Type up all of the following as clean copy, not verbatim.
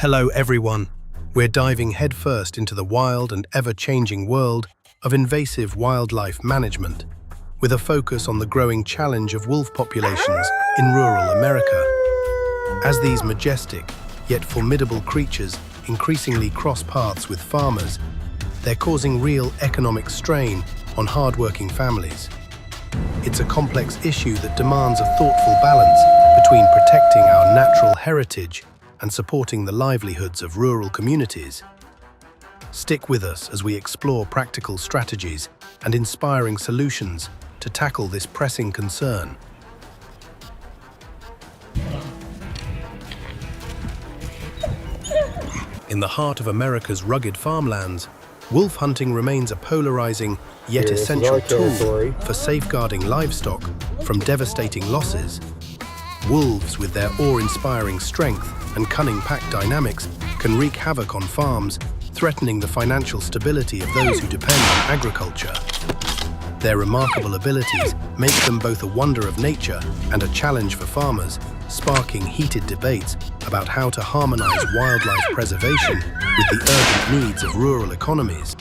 Hello everyone. We're diving headfirst into the wild and ever-changing world of invasive wildlife management, with a focus on the growing challenge of wolf populations in rural America. As these majestic, yet formidable creatures increasingly cross paths with farmers, they're causing real economic strain on hard-working families. It's a complex issue that demands a thoughtful balance between protecting our natural heritage and supporting the livelihoods of rural communities. Stick with us as we explore practical strategies and inspiring solutions to tackle this pressing concern. In the heart of America's rugged farmlands, wolf hunting remains a polarizing yet essential tool for safeguarding livestock from devastating losses. Wolves, with their awe-inspiring strength and cunning pack dynamics, can wreak havoc on farms, threatening the financial stability of those who depend on agriculture. Their remarkable abilities make them both a wonder of nature and a challenge for farmers, sparking heated debates about how to harmonize wildlife preservation with the urgent needs of rural economies.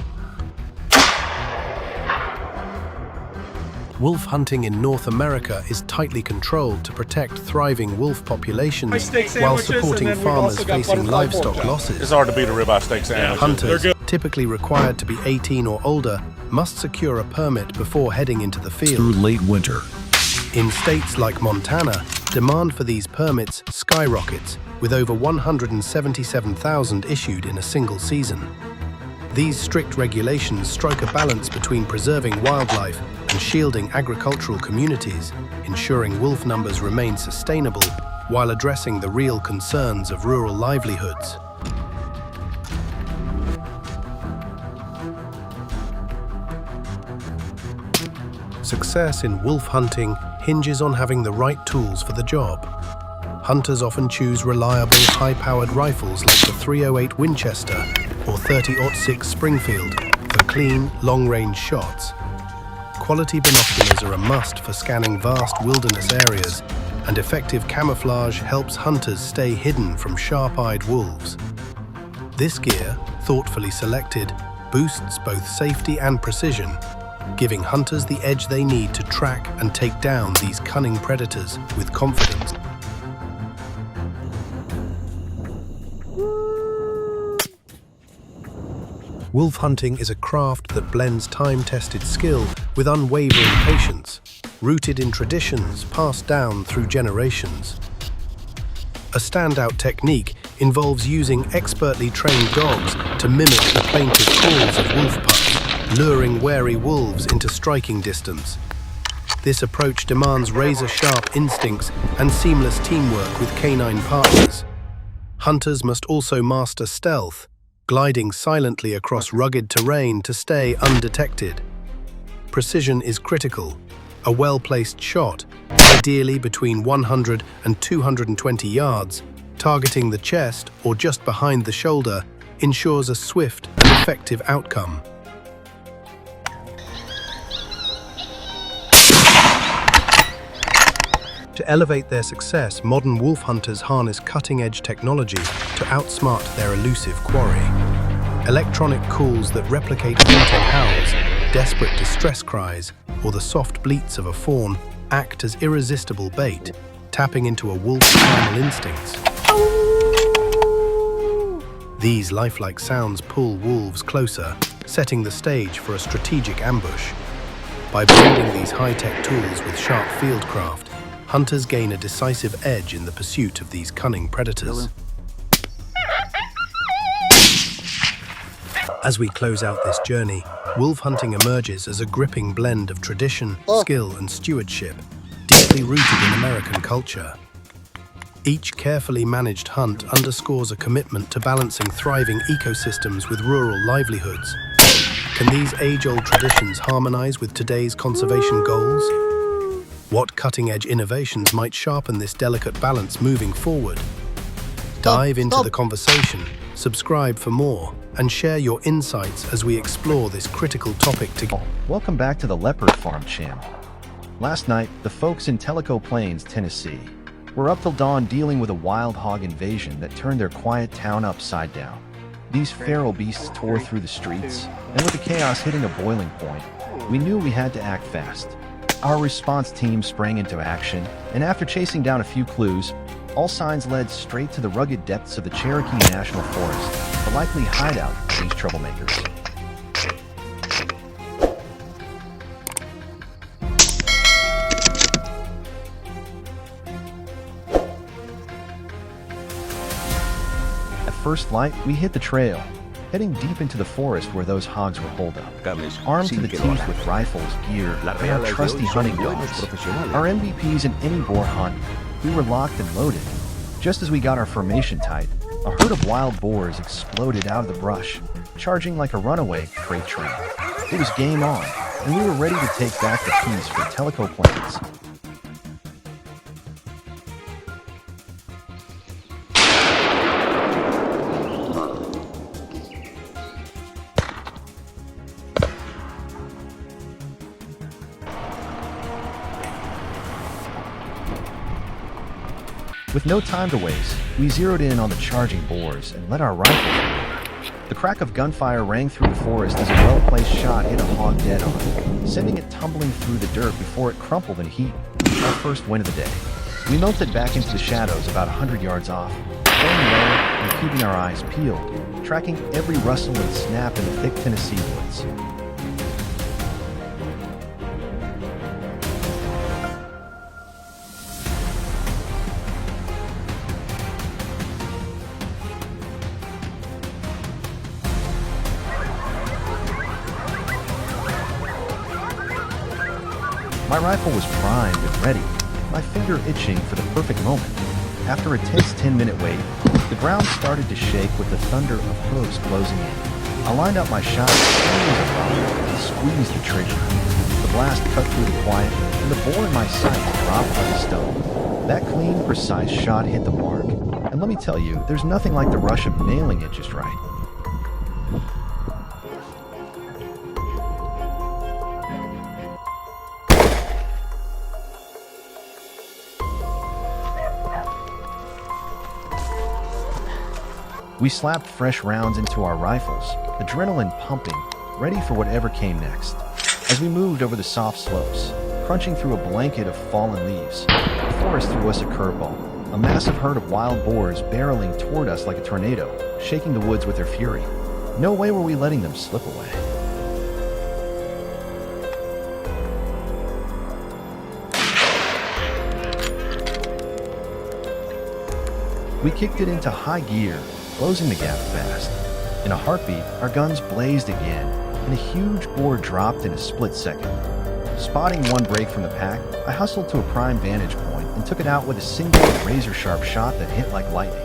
Wolf hunting in North America is tightly controlled to protect thriving wolf populations while supporting farmers facing livestock losses. It's hard to beat a ribeye steak sandwich. Hunters, typically required to be 18 or older, must secure a permit before heading into the field. Through late winter. In states like Montana, demand for these permits skyrockets, with over 177,000 issued in a single season. These strict regulations strike a balance between preserving wildlife and shielding agricultural communities, ensuring wolf numbers remain sustainable while addressing the real concerns of rural livelihoods. Success in wolf hunting hinges on having the right tools for the job. Hunters often choose reliable, high-powered rifles like the .308 Winchester or .30-06 Springfield for clean, long-range shots. Quality binoculars are a must for scanning vast wilderness areas, and effective camouflage helps hunters stay hidden from sharp-eyed wolves. This gear, thoughtfully selected, boosts both safety and precision, giving hunters the edge they need to track and take down these cunning predators with confidence. Wolf hunting is a craft that blends time-tested skill with unwavering patience, rooted in traditions passed down through generations. A standout technique involves using expertly trained dogs to mimic the plaintive calls of wolf pups, luring wary wolves into striking distance. This approach demands razor-sharp instincts and seamless teamwork with canine partners. Hunters must also master stealth, gliding silently across rugged terrain to stay undetected. Precision is critical. A well-placed shot, ideally between 100 and 220 yards, targeting the chest or just behind the shoulder, ensures a swift and effective outcome. To elevate their success, modern wolf hunters harness cutting-edge technology to outsmart their elusive quarry. Electronic calls that replicate haunting howls, desperate distress cries, or the soft bleats of a fawn act as irresistible bait, tapping into a wolf's primal instincts. These lifelike sounds pull wolves closer, setting the stage for a strategic ambush. By blending these high-tech tools with sharp fieldcraft, hunters gain a decisive edge in the pursuit of these cunning predators. As we close out this journey, wolf hunting emerges as a gripping blend of tradition, skill, and stewardship, deeply rooted in American culture. Each carefully managed hunt underscores a commitment to balancing thriving ecosystems with rural livelihoods. Can these age-old traditions harmonize with today's conservation goals? What cutting-edge innovations might sharpen this delicate balance moving forward? Dive into the conversation, subscribe for more, and share your insights as we explore this critical topic together. Welcome back to the Leopard Farm channel. Last night, the folks in Tellico Plains, Tennessee, We're up till dawn dealing with a wild hog invasion that turned their quiet town upside down. These feral beasts tore through the streets, and with the chaos hitting a boiling point, we knew we had to act fast. Our response team sprang into action, and after chasing down a few clues, all signs led straight to the rugged depths of the Cherokee National Forest, the likely hideout of these troublemakers. At first light, we hit the trail, heading deep into the forest where those hogs were holed up. Armed to the teeth with rifles, gear, and our trusty hunting dogs, our MVPs in any boar hunt, we were locked and loaded. Just as we got our formation tight, a herd of wild boars exploded out of the brush, charging like a runaway freight train. It was game on, and we were ready to take back the keys for Teleco Plains. With no time to waste, we zeroed in on the charging boars and let our rifles roll. The crack of gunfire rang through the forest as a well-placed shot hit a hog dead on, sending it tumbling through the dirt before it crumpled in heat. Our first win of the day. We melted back into the shadows about 100 yards off, staying low and keeping our eyes peeled, tracking every rustle and snap in the thick Tennessee woods. My rifle was primed and ready, my finger itching for the perfect moment. After a tense 10-minute wait, the ground started to shake with the thunder of hooves closing in. I lined up my shot and squeezed the trigger. The blast cut through the quiet, and the boar in my sight dropped like a stone. That clean, precise shot hit the mark, and let me tell you, there's nothing like the rush of nailing it just right. We slapped fresh rounds into our rifles, adrenaline pumping, ready for whatever came next. As we moved over the soft slopes, crunching through a blanket of fallen leaves, the forest threw us a curveball, a massive herd of wild boars barreling toward us like a tornado, shaking the woods with their fury. No way were we letting them slip away. We kicked it into high gear, closing the gap fast. In a heartbeat, our guns blazed again, and a huge boar dropped in a split second. Spotting one break from the pack, I hustled to a prime vantage point and took it out with a single razor-sharp shot that hit like lightning.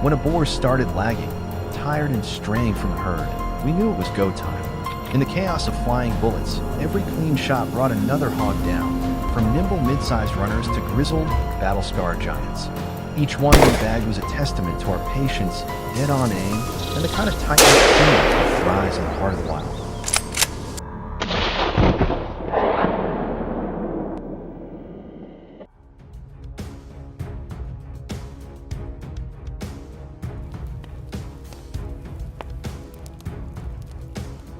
When a boar started lagging, tired and straying from the herd, we knew it was go time. In the chaos of flying bullets, every clean shot brought another hog down, from nimble mid-sized runners to grizzled, battle-scarred giants. Each one we bagged was a testament to our patience, dead-on aim, and the kind of tight-knit teamwork that thrives in the heart of the wild.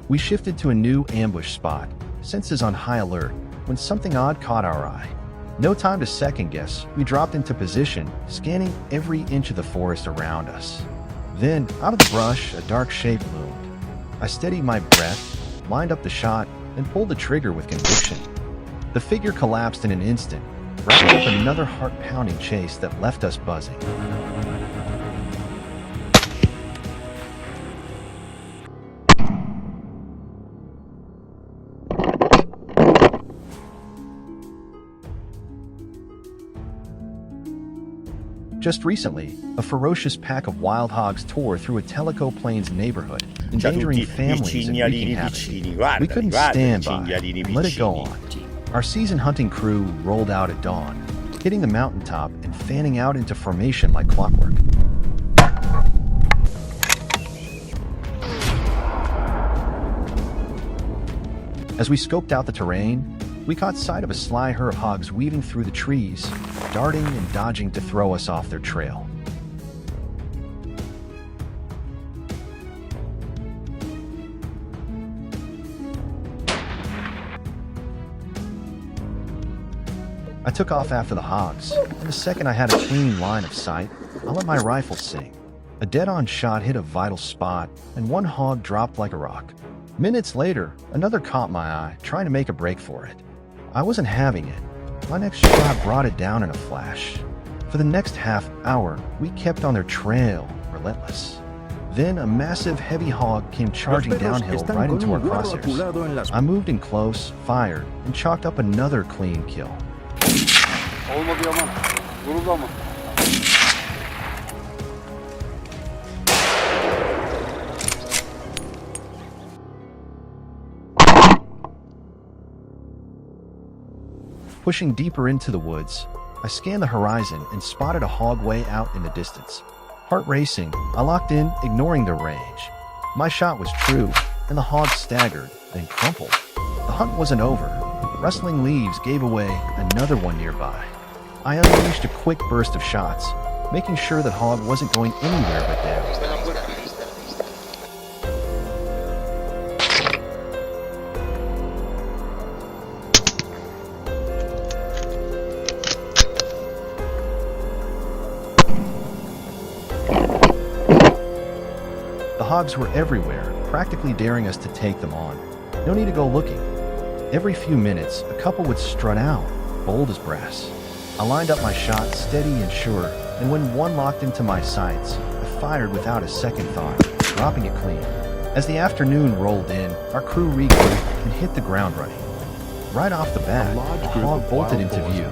We shifted to a new ambush spot, senses on high alert, when something odd caught our eye. No time to second guess, we dropped into position, scanning every inch of the forest around us. Then, out of the brush, a dark shape loomed. I steadied my breath, lined up the shot, and pulled the trigger with conviction. The figure collapsed in an instant, wrapping up another heart-pounding chase that left us buzzing. Just recently, a ferocious pack of wild hogs tore through a Teleco Plains neighborhood, endangering families and wreaking havoc. We couldn't stand by and let it go on. Our seasoned hunting crew rolled out at dawn, hitting the mountaintop and fanning out into formation like clockwork. As we scoped out the terrain, we caught sight of a sly herd of hogs weaving through the trees, darting and dodging to throw us off their trail. I took off after the hogs, and the second I had a clean line of sight, I let my rifle sing. A dead-on shot hit a vital spot, and one hog dropped like a rock. Minutes later, another caught my eye, trying to make a break for it. I wasn't having it. My next shot brought it down in a flash. For the next half hour, we kept on their trail, relentless. Then a massive heavy hog came charging downhill right into our crosshairs. I moved in close, fired, and chalked up another clean kill. Pushing deeper into the woods, I scanned the horizon and spotted a hog way out in the distance. Heart racing, I locked in, ignoring their range. My shot was true, and the hog staggered, then crumpled. The hunt wasn't over. Rustling leaves gave away another one nearby. I unleashed a quick burst of shots, making sure that hog wasn't going anywhere but down. The hogs were everywhere, practically daring us to take them on. No need to go looking. Every few minutes, a couple would strut out, bold as brass. I lined up my shot steady and sure, and when one locked into my sights, I fired without a second thought, dropping it clean. As the afternoon rolled in, our crew regrouped and hit the ground running. Right off the bat, a hog bolted into view,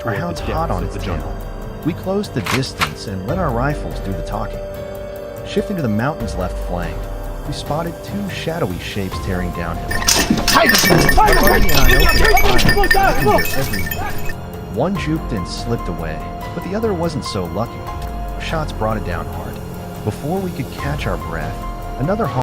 our hounds hot on its tail. We closed the distance and let our rifles do the talking. Shifting to the mountain's left flank, we spotted two shadowy shapes tearing downhill. My buddy and I opened fire, every move. One juked and slipped away, but the other wasn't so lucky. Shots brought it down hard. Before we could catch our breath, another hog